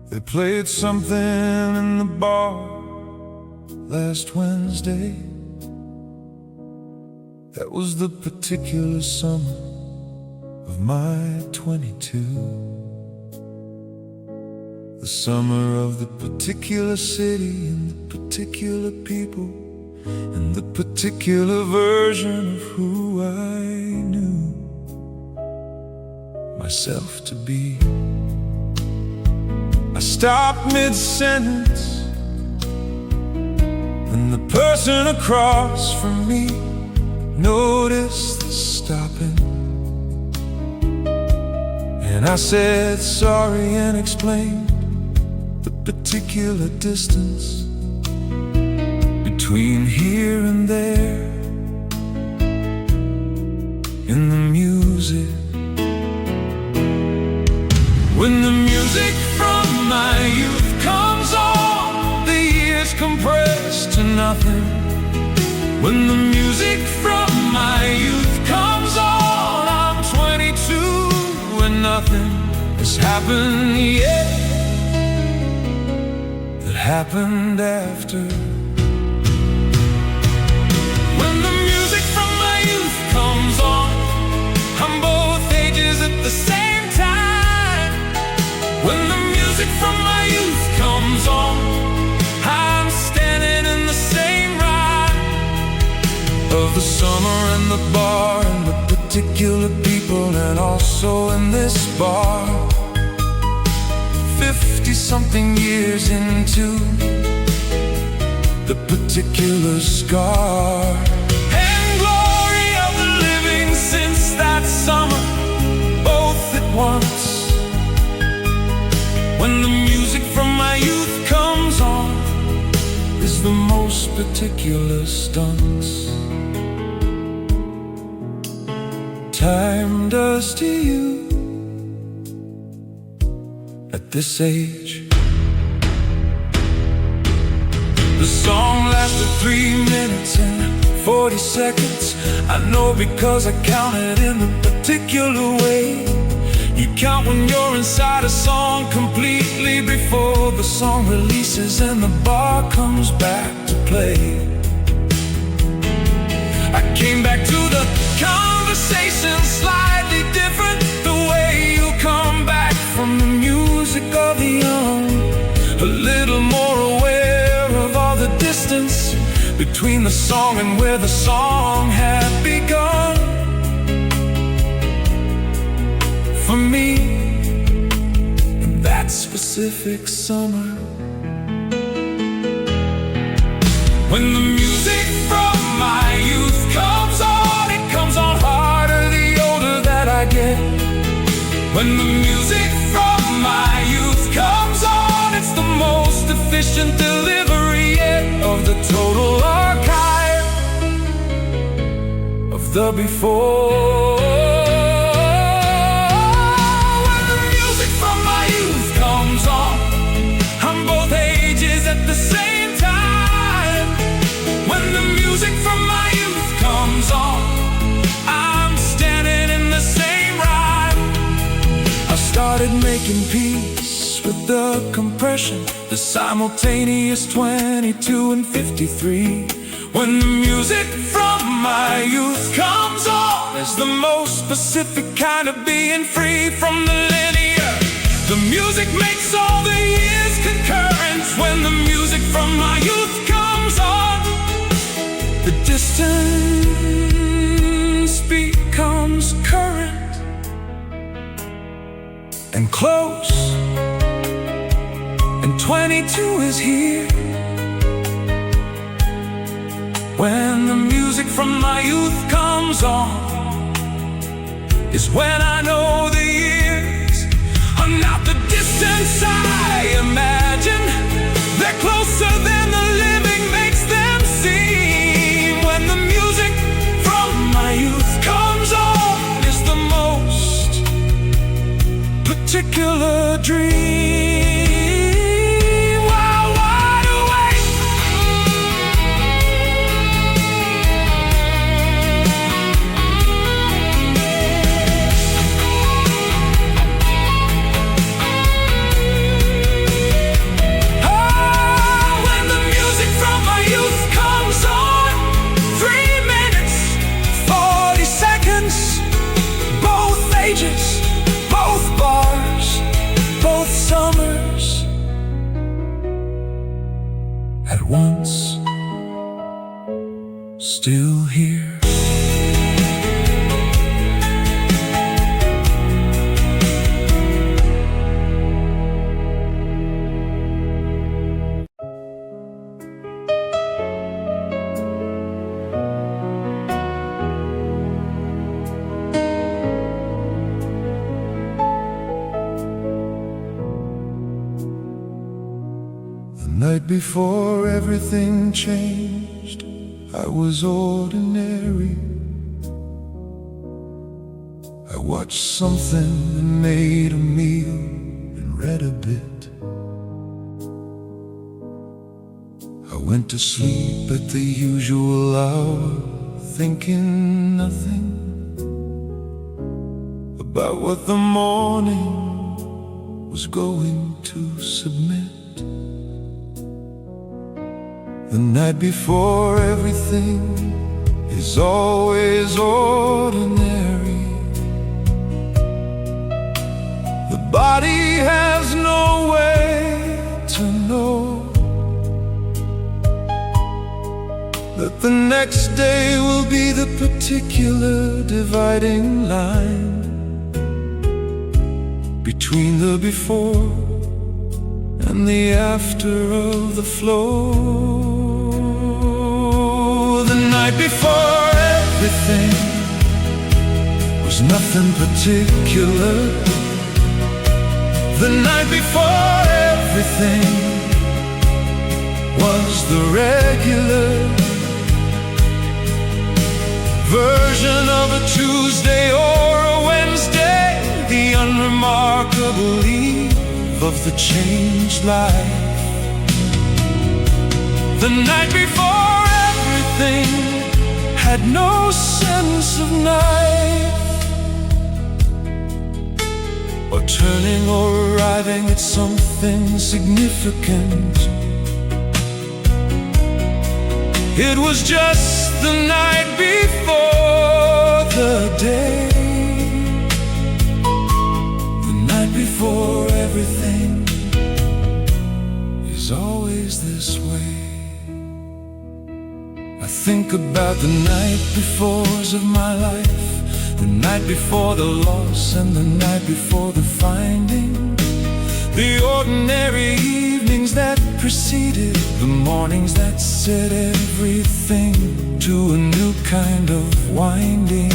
They played something in the bar last Wednesday. That was the particular summer of my 22. The summer of the particular city and the particular people and the particular version of who I knew myself to be. I stopped mid-sentence, and the person across from me noticed the stopping, and I said sorry and explained the particular distance between here and there in the music. When the music from my youth comes on, the years compress to nothing. When the music from my youth comes on, I'm 22 and nothing has happened yet that happened after. When the music from my youth comes on, I'm both ages at the same time. When the music from my youth comes on, I'm standing in the same rhyme of the summer and the bar and the particular people, and also in this bar 50-something years into the particular scar and glory of the living since that summer, both at once. When the music from my youth comes on, is the most particular stunts time does to you at this age. The song lasted 3 minutes and 40 seconds. I know because I counted in a particular way. You count when you're inside a song completely before the song releases and the bar comes back to play. I came back to the conversation slightly different, the way you come back from the music of the young, a little more aware of all the distance between the song and where the song had begun. For me, in that specific summer, when the music from my youth comes on, it comes on harder the older that I get. When the music from my youth comes on, it's the most efficient delivery yet of the total archive of the before. When the music from my youth comes on, I'm both ages at the same time. When the music from my youth comes on, I'm standing in the same rhyme. I started making peace with the compression, the simultaneous 22 and 53. When the music from my youth comes on, it's the most specific kind of being free from the linear. The music makes all the years concurrent. When the music from my youth comes on, the distance becomes current and close, and 22 is here. When the music from my youth comes on, is when I know the years are not the distance I imagine. They're closer than the living makes them seem. When the music from my youth comes on, is the most particular dream. While wide awake, once, still here. The night before everything changed, I was ordinary. I watched something and made a meal and read a bit. I went to sleep at the usual hour, thinking nothing about what the morning was going to submit. The night before everything is always ordinary. The body has no way to know that the next day will be the particular dividing line between the before and the after of the flow. The night before everything was nothing particular. The night before everything was the regular version of a Tuesday or a Wednesday, the unremarkable eve of the changed life. The night before everything had no sense of knife, or turning or arriving at something significant. It was just the night before the day. The night before everything is always this way. I think about the night befores of my life, the night before the loss and the night before the finding, the ordinary evenings that preceded the mornings that set everything to a new kind of winding.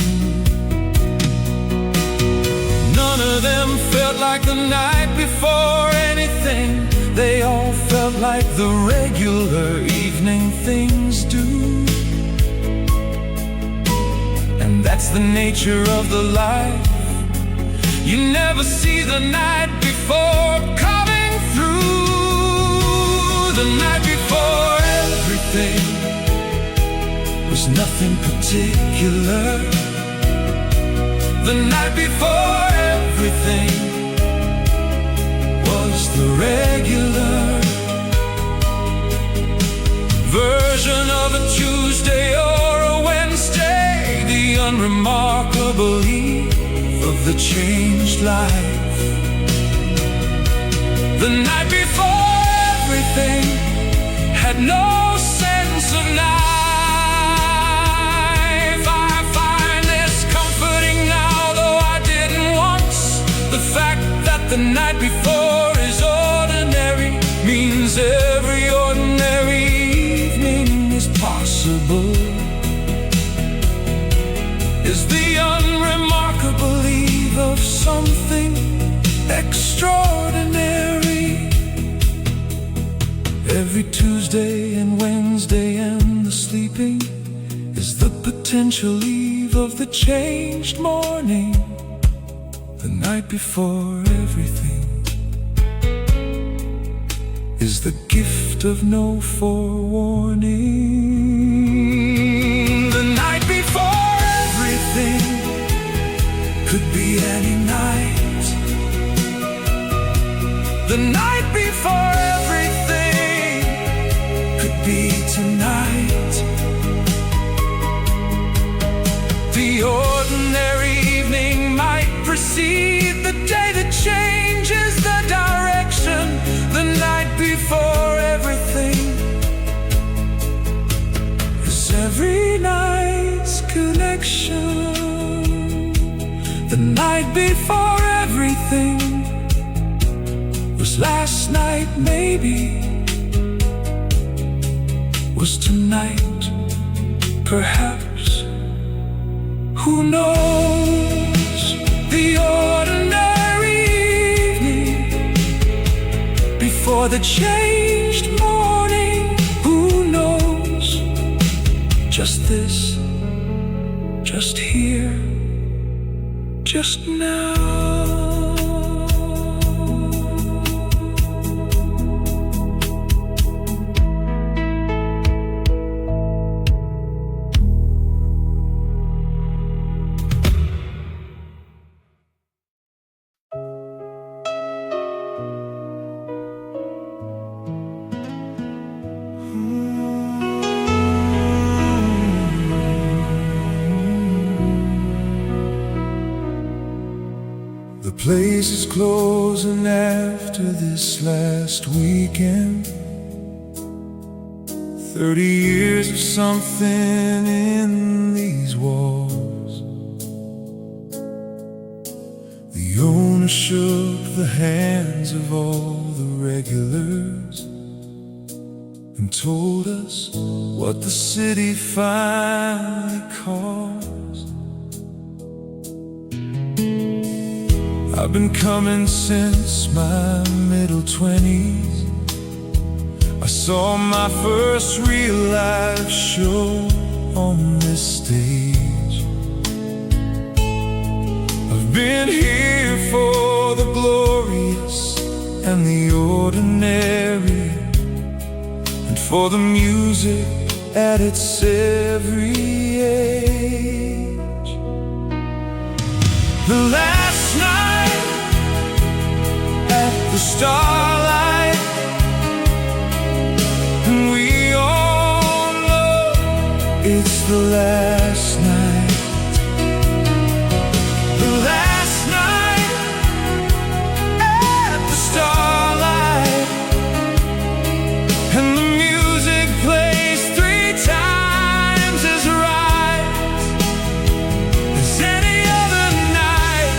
None of them felt like the night before anything. They all felt like the regular evening things do. And that's the nature of the life. You never see the night before coming through. The night before everything was nothing particular. The night before everything was the regular version of a Tuesday or a Wednesday, the unremarkable eve of the changed life. The night before everything had no sense of knife. I find this comforting now, though I didn't once. The fact that the night before is ordinary means every ordinary evening is possible. Is the unremarkable eve of something extraordinary. Every Tuesday and Wednesday and the sleeping is the potential eve of the changed morning. The night before everything is the gift of no forewarning. The night before everything could be any night. The night before everything could be tonight. The ordinary evening might precede the day that changes the direction. The night before everything before everything was last night, maybe was tonight, perhaps. Who knows? The ordinary evening before the changed morning. Who knows? Just this, just here, just now. The place is closing after this last weekend. 30 years of something in these walls. The owner shook the hands of all the regulars and told us what the city finally caused. I've been coming since my middle 20s. I saw my first real live show on this stage. I've been here for the glorious and the ordinary, and for the music at its every age. The last night at the Starlight, and we all know it's the last night. The last night at the Starlight, and the music plays 3 times as right as any other night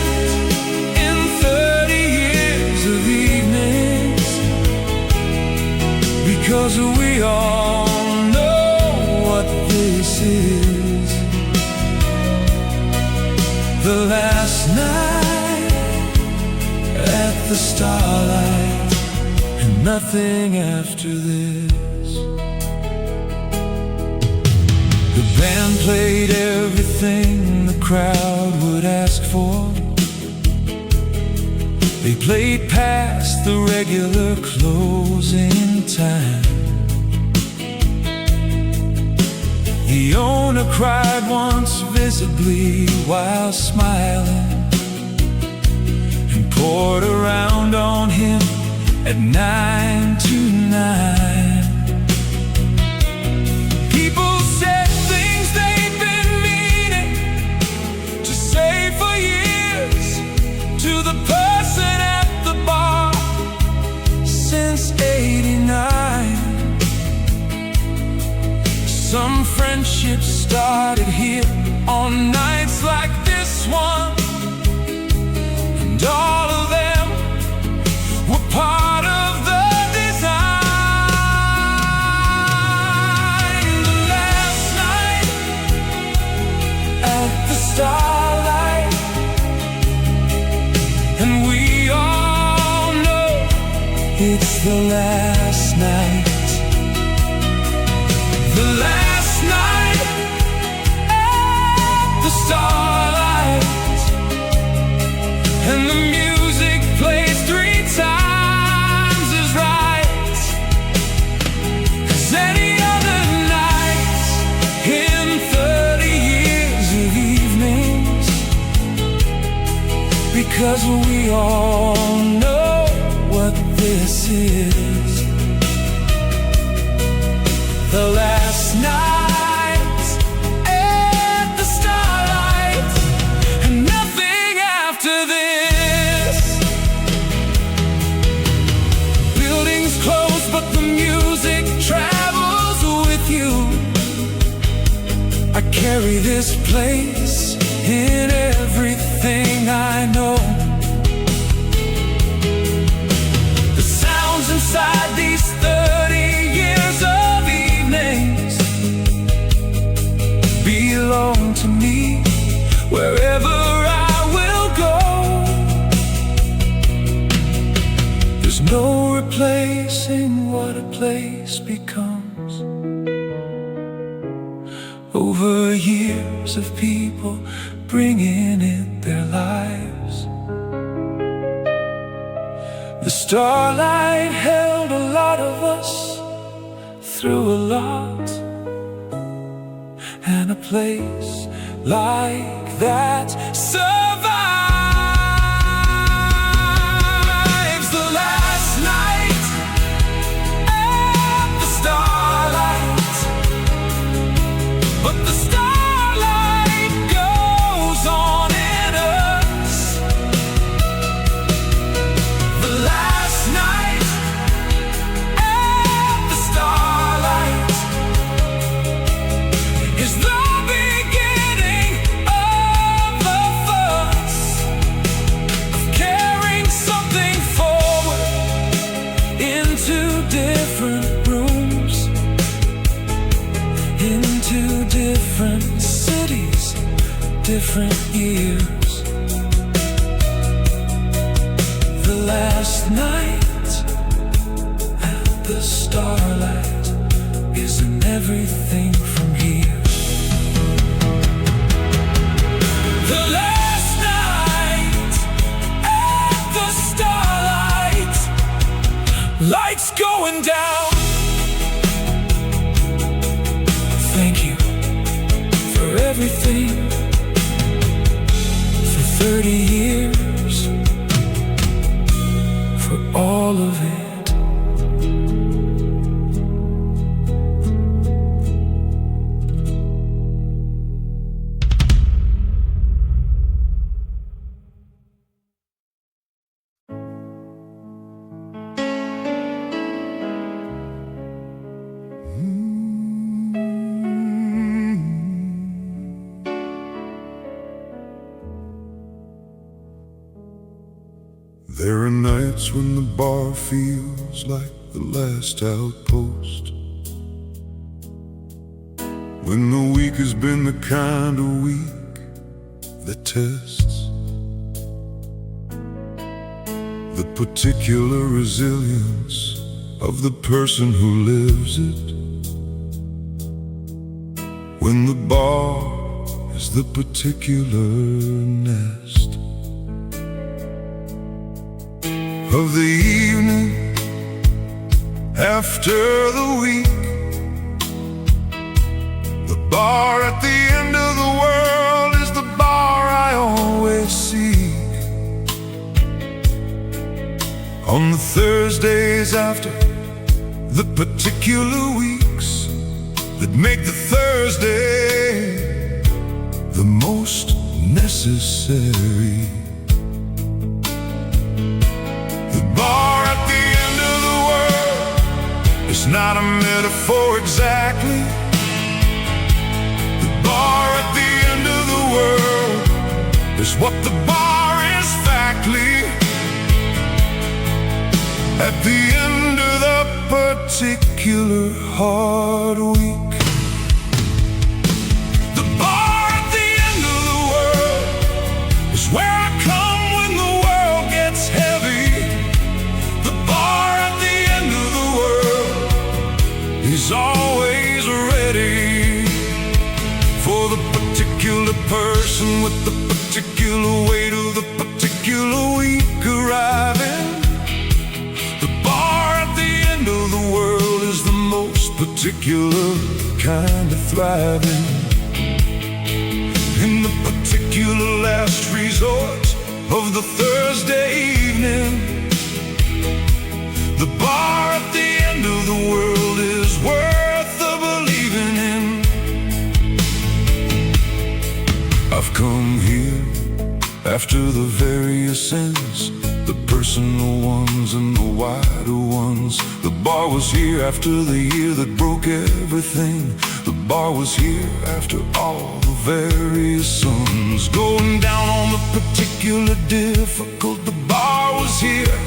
in 30 years of evenings, because we all know what this is. The last night at the Starlight, and nothing after this. The band played everything the crowd would ask for. They played past the regular closing time. The owner cried once visibly while smiling, and poured around on him at 9 to 9. People said things they'd been meaning to say for years to the person at the bar since '89. Some friendships started here on nights like this one, and all of them were part of the design. The last night at the Starlight, and we all know it's the last night. The last night at the Starlight, and the music plays 3 times as right as any other night in 30 years of evenings, because we all know what this is. The last night at the Starlight, and nothing after this. Buildings close, but the music travels with you. I carry this place in everything I know. embracing what a place becomes over years of people bringing it their lives. The starlight held a lot of us through a lot, and a place like that survives. The last night at the starlight, but the starlight goes on in us. The last night at the starlight is the beginning of the fuss, of carrying something forward into different rooms, into different cities, different years. The last night at the starlight isn't everything from here. The last night at the starlight, lights going down. Thank you for everything, for 30 years, for all of it. There are nights when the bar feels like the last outpost, when the week has been the kind of week that tests the particular resilience of the person who lives it, when the bar is the particular nest of the evening after the week. The bar at the end of the world is the bar I always seek. On the Thursdays after the particular weeks that make the Thursday the most necessary. Bar at the end of the world is not a metaphor exactly. The bar at the end of the world is what the bar is factly. At the end of the particular hard week, the bar at the end of the world is where I come when the world gets heavy. He's always ready for the particular person with the particular weight of the particular week arriving. The bar at the end of the world is the most particular kind of thriving. In the particular last resort of the Thursday evening, the bar at the end of the world is worth the believing in. I've come here after the various ends, the personal ones and the wider ones. The bar was here after the year that broke everything. The bar was here after all the various suns going down on the particular difficult. The bar was here.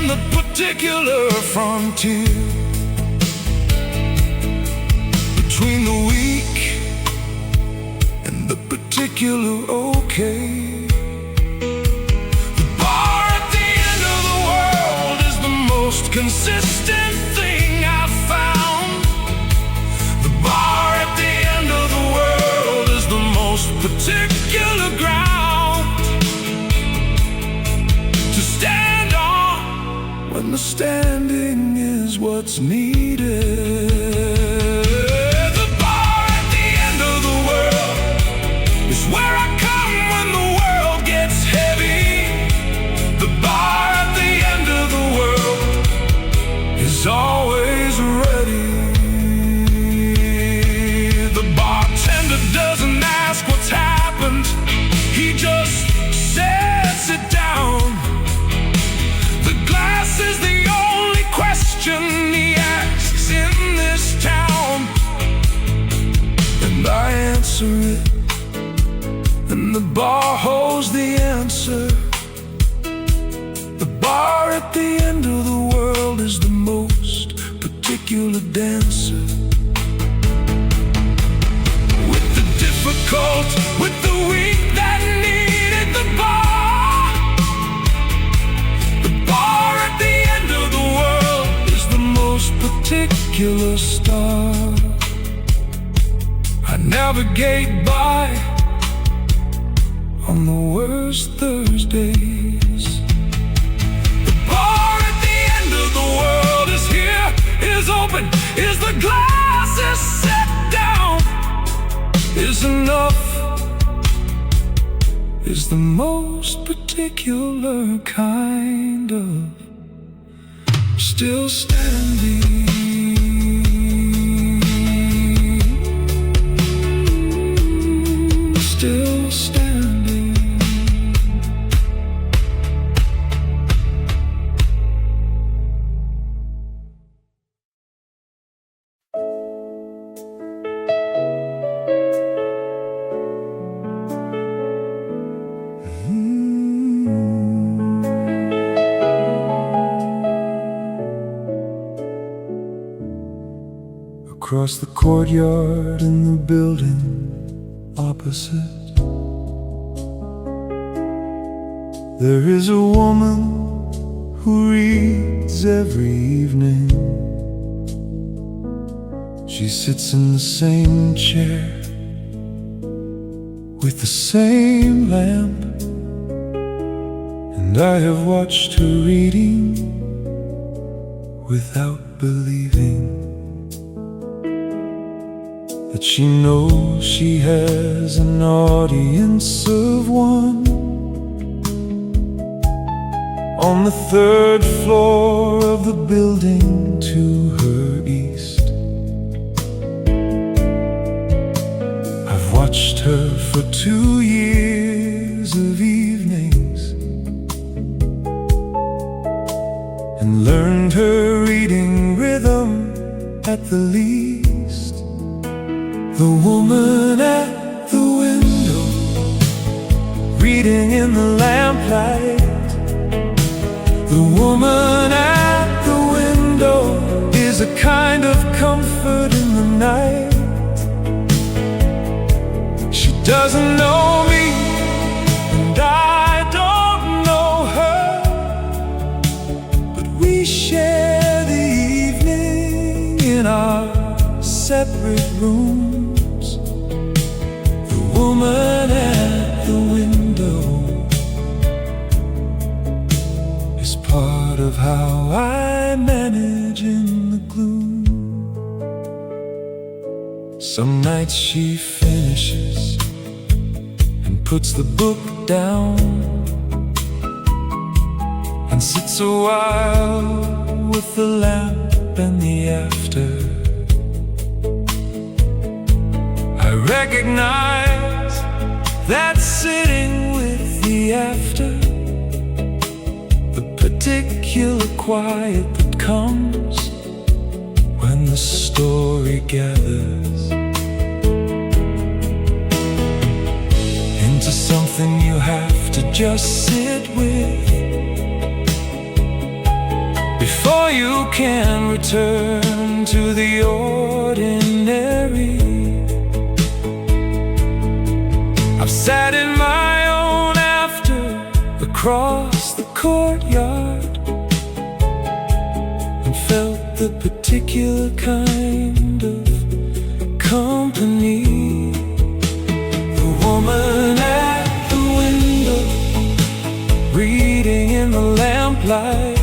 The particular frontier between the weak and the particular okay. most consistent thing I've found. The bar at the end of the world is the most particular ground to stand on when the standing is what's needed. The bar at the end of the world is where I come when the world gets heavy. The bar at the end of the world is always ready. The bartender doesn't ask what's happened, he just sets it down. The glass is the only question he asks in this town, and I answer it, and the bar holds the answer. The bar at the end of the world is the most particular dancer. With the difficult, with the weak that needed the bar. The bar at the end of the world is the most particular star. I navigate by on the worst Thursdays. The bar at the end of the world is here, is open, is the glass is set down, is enough, is the most particular kind of still standing. Still standing. Across the courtyard in the building opposite, there is a woman who reads every evening. She sits in the same chair with the same lamp, and I have watched her reading without believing that she knows she has an audience of one on the third floor of the building to her east. I've watched her for 2 years of evenings and learned her reading rhythm at the least. The woman at the window, reading in the lamplight. The woman at the window is a kind of comfort in the night. She doesn't know me, and I don't know her, but we share the evening in our separate rooms. The woman at the window is part of how I manage in the gloom. Some nights she finishes and puts the book down and sits a while with the lamp and the after. I recognize that sitting with the after, the particular quiet that comes when the story gathers into something you have to just sit with before you can return to the ordinary. I've sat in my own after across the courtyard felt the particular kind of company. The woman at the window, reading in the lamplight.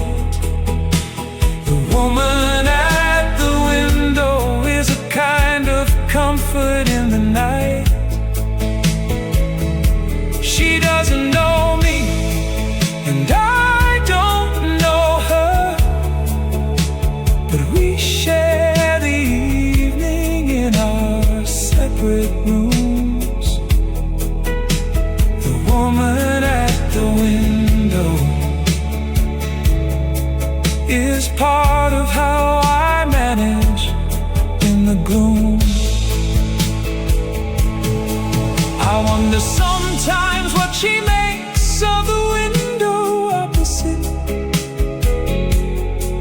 The woman at the window is a kind of comfort in the night. She doesn't know me, and I don't know her, but we share the evening in our separate rooms. The woman at the window is part of how I manage in the gloom. I wonder sometimes what she makes of the window opposite.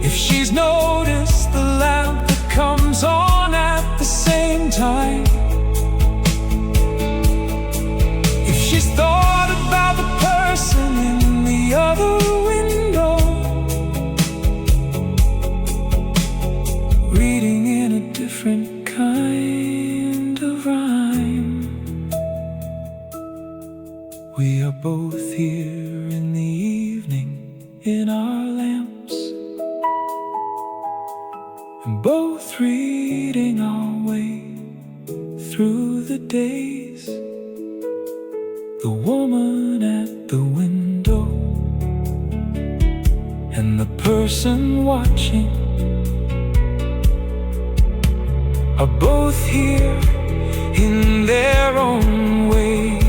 If she's noticed the lamp that comes on at the same time. If she's thought about the person in the other window, reading in a different kind of rhyme. We are both here in the evening in our lamps, and both reading our way through the days. The woman at the window and the person watching are both here in their own ways.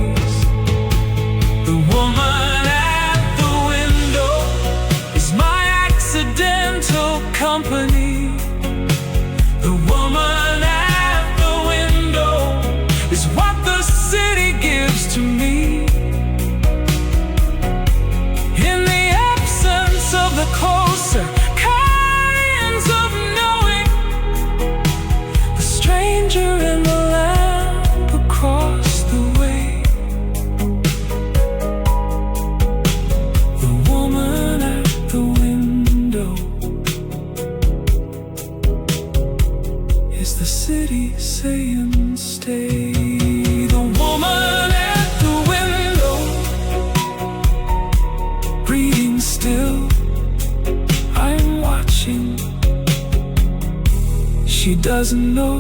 The woman at the window is my accidental company. The woman at the window is what the city gives to me. In the absence of the closer kinds of knowing, the stranger in the lamp across the way. The woman at the window is the city saying stay. The woman at the window, reading still, I'm watching. She doesn't know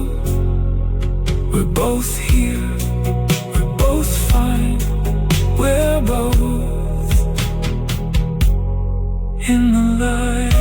we're both here, we're both fine, we're both in the light.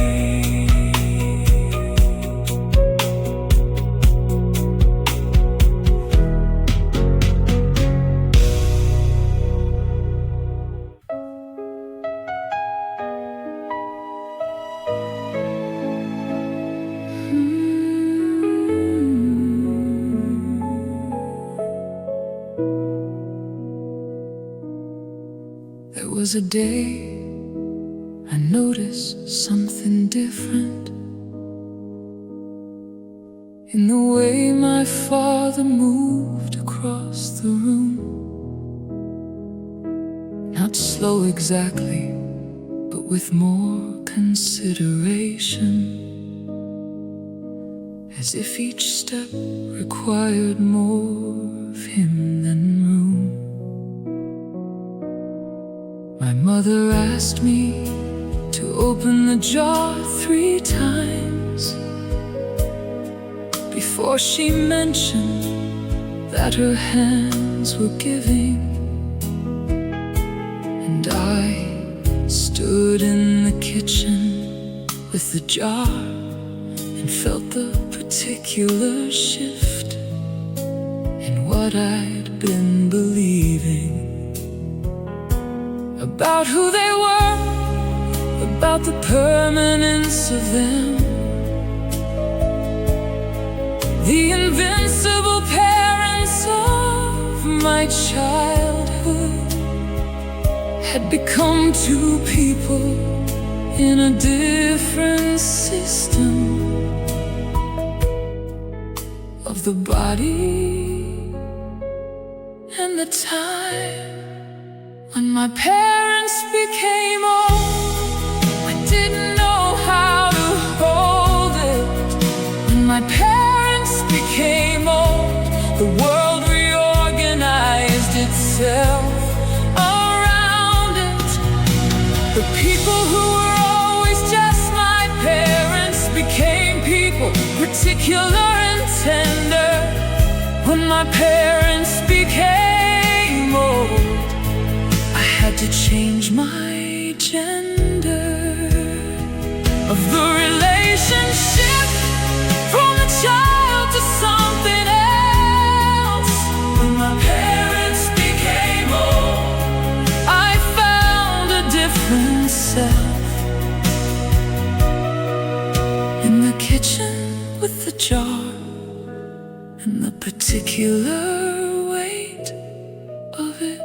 There was a day I noticed something different in the way my father moved across the room. Not slow exactly, but with more consideration, as if each step required more of him than room. My mother asked me to open the jar 3 times before she mentioned that her hands were giving. And I stood in the kitchen with the jar and felt the particular shift in what I'd been believing about who they were, about the permanence of them. The invincible parents of my childhood had become 2 people in a different system of the body and the time. When my parents became old, I didn't know how to hold The people who were always just my parents became people, particular and tender. When my parents became old, I had to change my gender of the relationship, from a child to something else. When my parents became old, I found a different self. In the kitchen with the jar and the particular weight of it.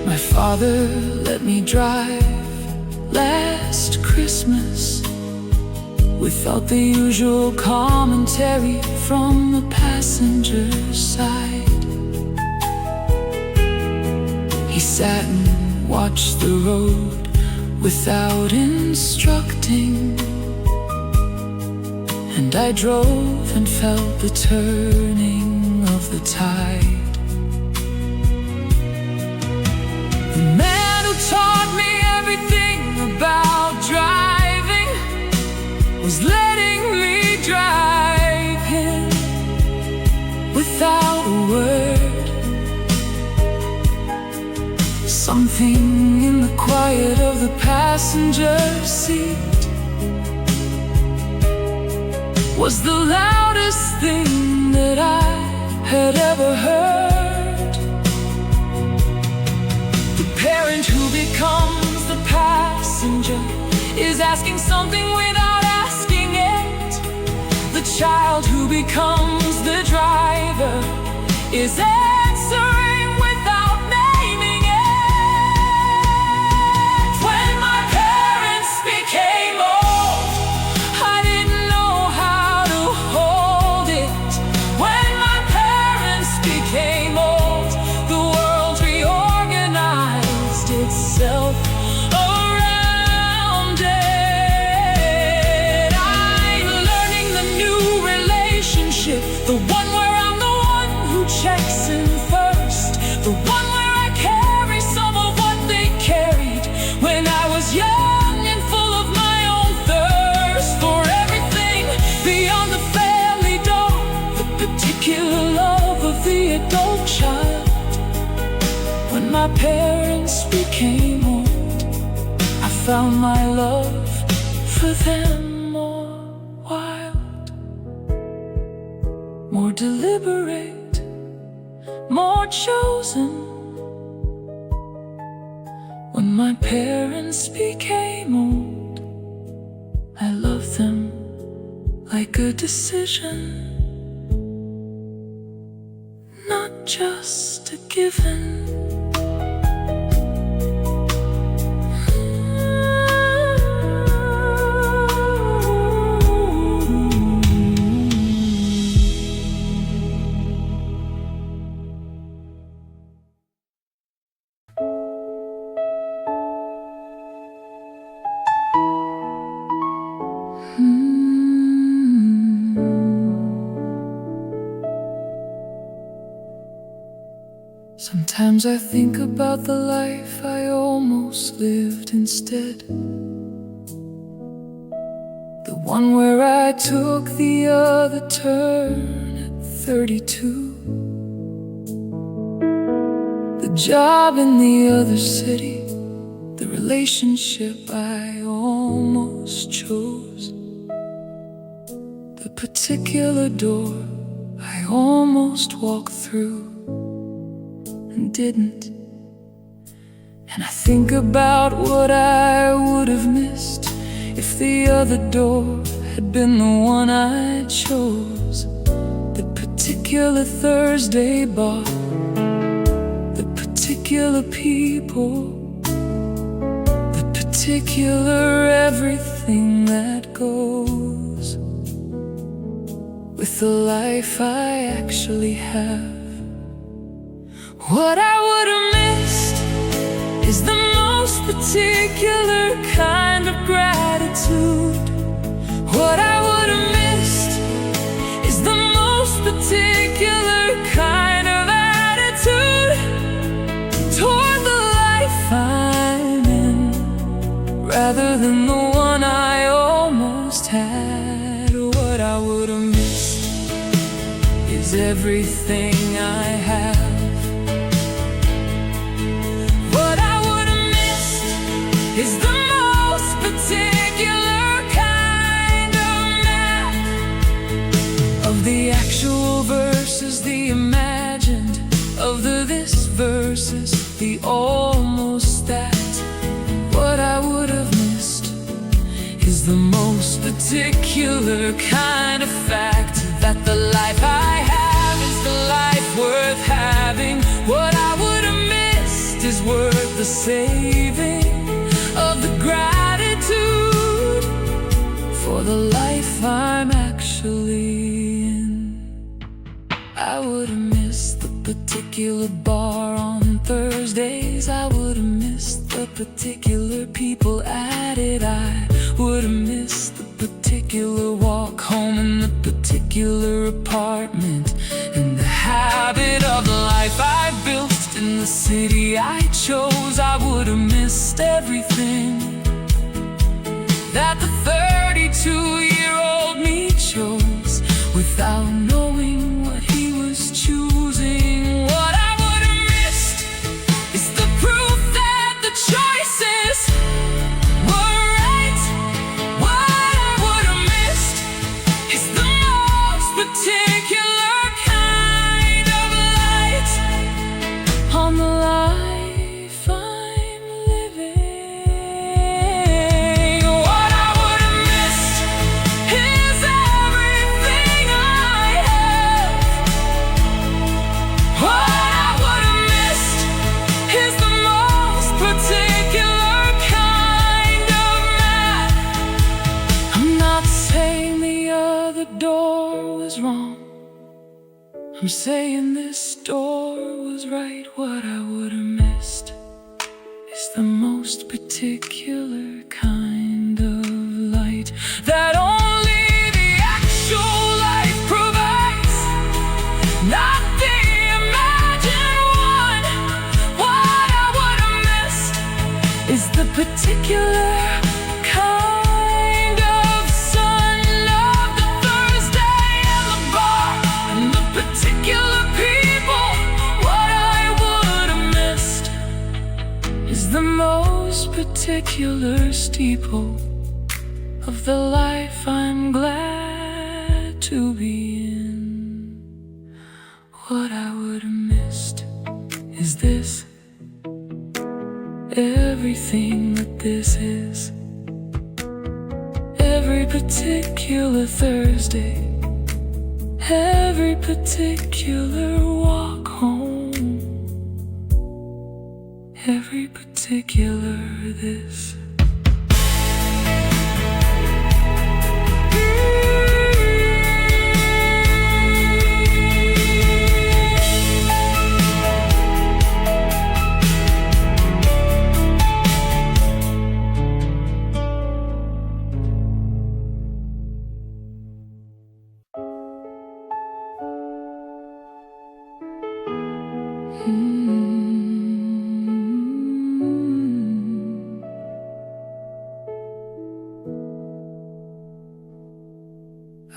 My father let me drive last Christmas without the usual commentary from the passenger side. He sat and watched the road without instructing, and I drove and felt the turning of the tide. The man who taught me everything about driving was letting me drive him without a word. Something in the quiet of the passenger seat was the loudest thing that I had ever heard. The parent who becomes the passenger is asking something without asking it. The child who becomes the driver is answering without naming it. When my parents became old, I didn't know how to hold it. When my parents became old, the world reorganized itself around it. I'm learning the new relationship, the one where I'm the one who checks in first, the one where I carry some of what they carried when I was young and full of my own thirst for everything beyond the family door, the particular love of the adult child. When my parents became old, I found my love for them more wild, more deliberate, more chosen. When my parents became old, I loved them like a decision, not just a given. Sometimes I think about the life I almost lived instead, the one where I took the other turn at 32, the job in the other city, the relationship I almost chose, the particular door I almost walked through and didn't. And I think about what I would have missed if the other door had been the one I chose. The particular Thursday bar, the particular people, the particular everything that goes with the life I actually have. What I would have missed is the most particular kind of gratitude. What I would have missed is the most particular kind of attitude toward other than the one I almost had. What I would have missed is everything I have. What I would have missed is the most particular kind of map of the actual versus the imagined, of the this versus the almost that. What I would have missed is the most particular kind of fact that the life I have is the life worth having. What I would have missed is worth the saving of the gratitude for the life I'm actually in. I would have missed the particular bar on Thursdays. I would have missed the particular people at it. I would have missed the particular walk home in the particular apartment, and the habit of the life I built in the city I chose. I would have missed everything that the 32-year-old me chose without knowing what he was choosing. What I would have missed is the proof that the choices were right. What I would have missed is the most particular kind of light on the life I'm living. What I would have missed is everything I have. What I would have missed is the most particular kind of map. I'm not saying the other door was wrong, I'm saying this door was right. What I would have missed is the most particular kind of light that only the actual life provides, not the imagined one. What I would have missed is the particular kind of sun of the Thursday and the bar and the particular people. What I would have missed is the most particular steeple of the life I'm glad to be in. What I would have missed is this, everything that this is. Every particular Thursday, every particular walk home, every particular this.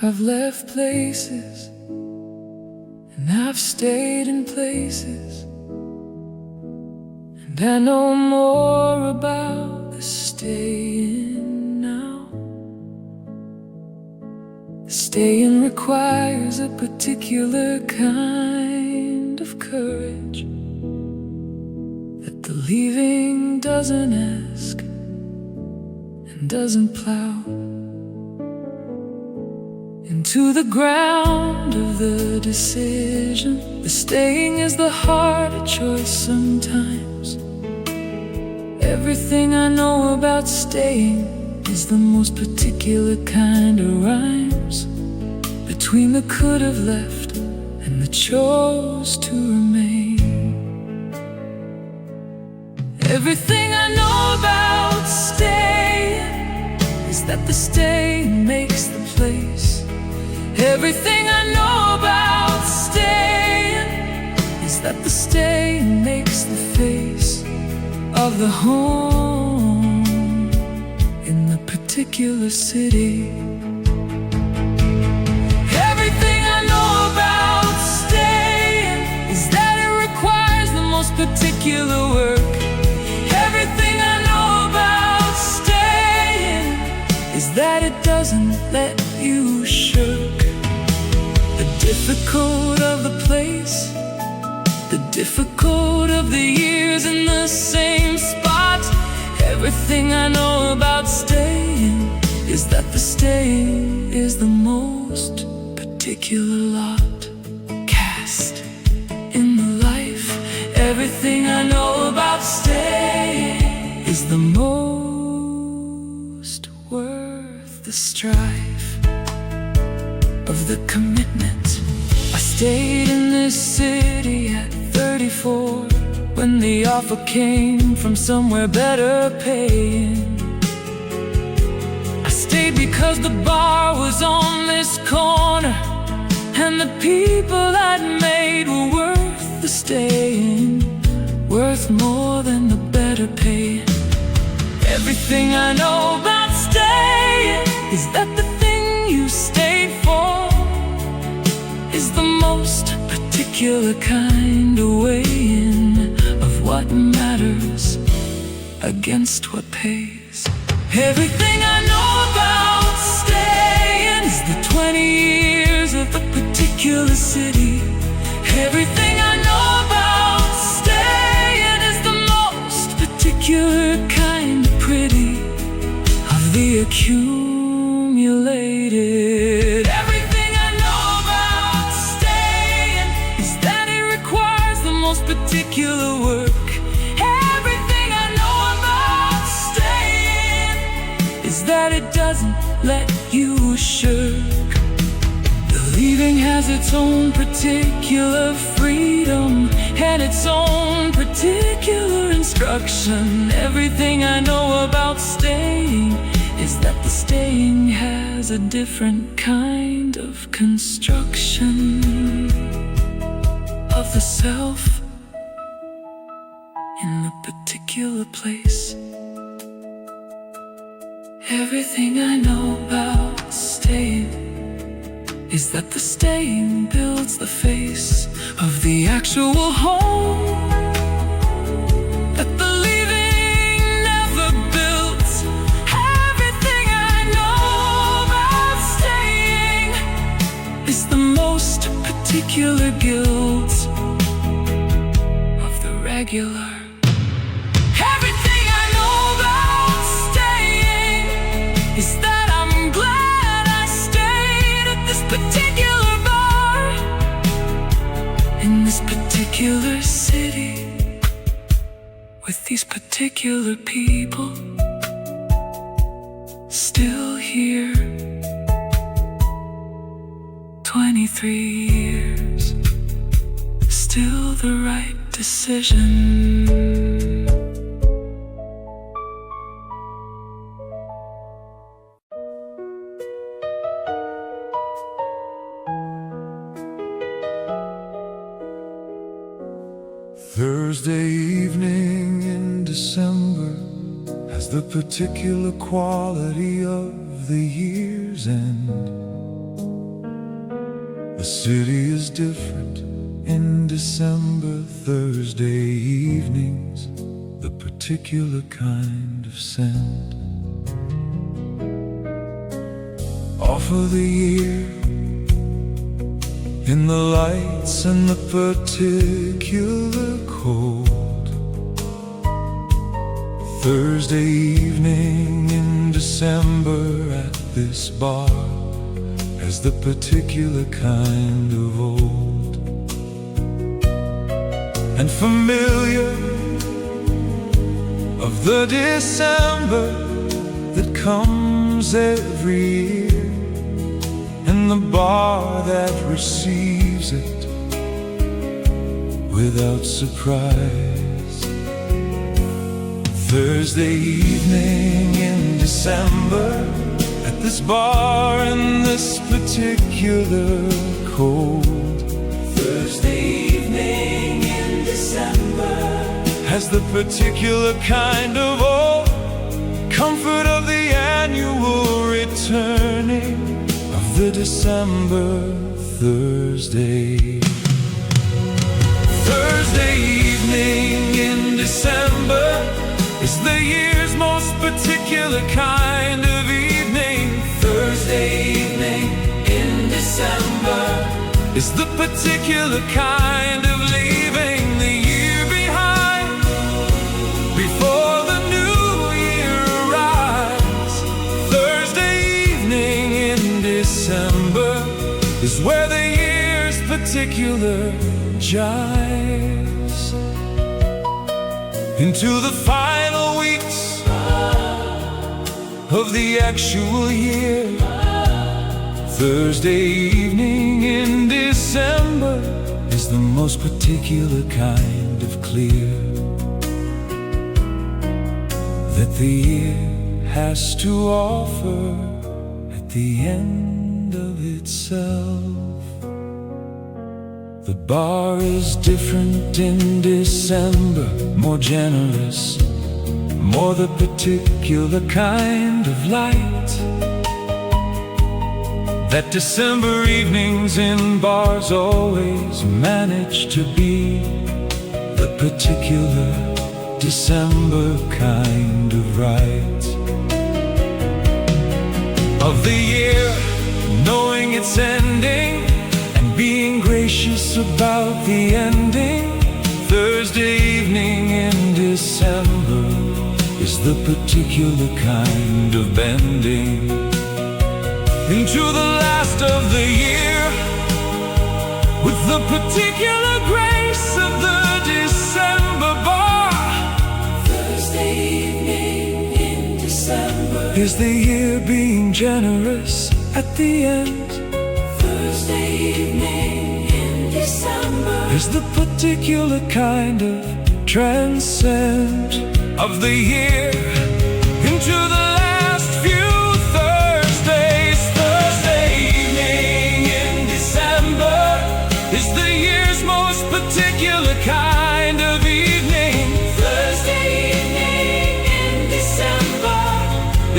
I've left places and I've stayed in places, and I know more about the staying now. Staying requires a particular kind of courage that the leaving doesn't ask and doesn't plow into the ground of the decision. The staying is the harder choice sometimes. Everything I know about staying is the most particular kind of rhymes between the could have left and the chose to remain. Everything I know about staying is that the staying makes the place. Everything I know about staying is that the staying makes the face of the home. particular city. Everything I know about staying is that it requires the most particular work. Everything I know about staying is that it doesn't let you shirk. The difficult of the place, the difficult of the years in the same spot. Everything I know about staying is that the staying is the most particular lot cast in the life. Everything I know about staying is the most worth the strife of the commitment. I stayed in this city at 34 when the offer came from somewhere better paying. I stayed because the bar was on this corner, and the people I'd made were worth the staying, worth more than the better pay. Everything I know about staying is that the thing you stayed for is the most particular kind of weighing of what matters against what pays. Everything I know about staying is the 20 years of a particular city. Everything I know about staying is the most particular kind of pretty of the accumulated. Everything I know about staying is that it requires the most particular work. Everything I know about staying is that it doesn't let you shirk. The leaving has its own particular freedom and its own particular instruction. Everything I know about staying is that the staying has a different kind of construction of the self in the particular place. Everything I know about staying is that the staying builds the face of the actual home that the leaving never built. Everything I know about staying is the most particular guilt of the regular. Everything I know about staying is that I'm glad I stayed at this particular bar in this particular city with these particular people still here. 23 years, still the right decision. Thursday evening in December has the particular quality of the year's end. The city is different in December. Thursday evenings, the particular kind of scent. Off of the year, in the lights and the particular cold. Thursday evening in December at this bar has the particular kind of old and familiar of the December that comes every year, and the bar that receives it without surprise. Thursday evening in December at this bar in this particular cold. Thursday evening in December has the particular kind of old comfort of the annual returning of the December Thursday. Thursday evening in December is the year's most particular kind of evening. Thursday evening in December is the particular kind of leaving the year behind before the new year arrives. Thursday evening in December is where the year's particular jives into the final weeks of the actual year. Thursday evening in December is the most particular kind of clear that the year has to offer at the end of itself. The bar is different in December, more generous, more the particular kind of light that December evenings in bars always manage to be the particular December kind of right. Of the year, knowing it's ending and being gracious about the ending. Thursday evening in December is the particular kind of bending into the last of the year with the particular grace of the December bar. Thursday evening in December is the year being generous at the end. Thursday evening in December is the particular kind of transcend of the year into the last few Thursdays. Thursday evening in December is the year's most particular kind of evening. Thursday evening in December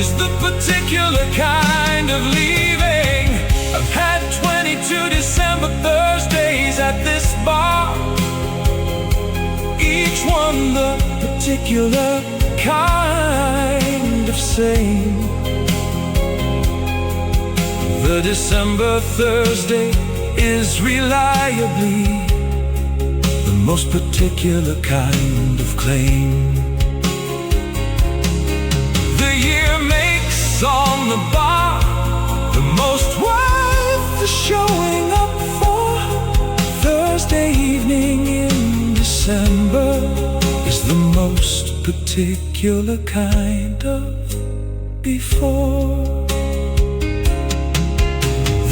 is the particular kind of leaving. I've had 22 December Thursdays at this bar, each one the particular kind of same. The December Thursday is reliably the most particular kind of claim. The year makes on the bar the most worth the showing up for. Thursday evening in December is the most particular kind of before.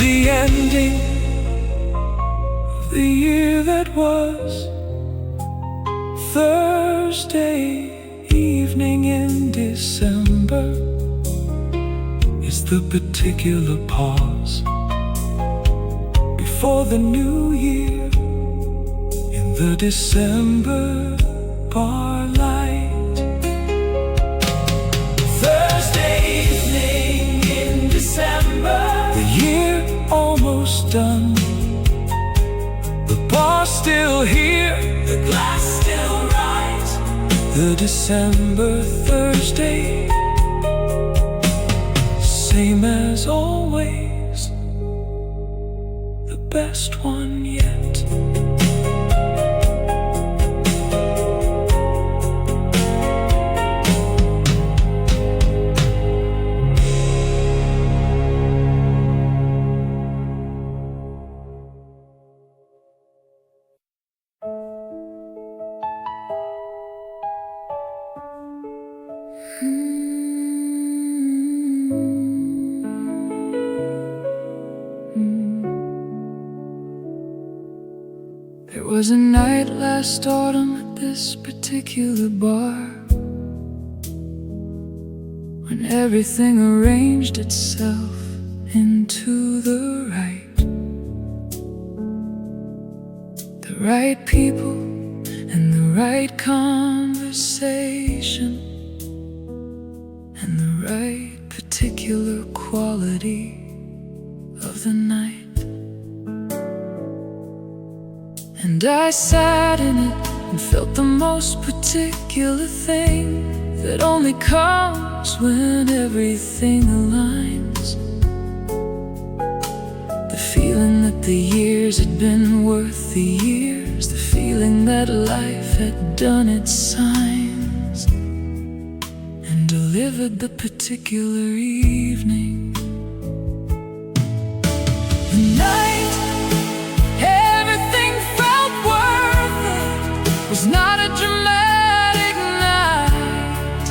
The ending of the year that was. Thursday evening in December is the particular pause before the new year in the December bar light. Thursday evening in December, the year almost done. The bar still here, the glass still right. The December Thursday, same as always, the best one yet. There was a night last autumn at this particular bar when everything arranged itself into the right people and the right conversation and the right particular And I sat in it and felt the most particular thing that only comes when everything aligns. The feeling that the years had been worth the years, the feeling that life had done its signs and delivered the particular evening. The night everything felt worth it was not a dramatic night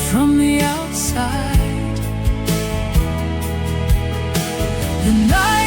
from the outside. The night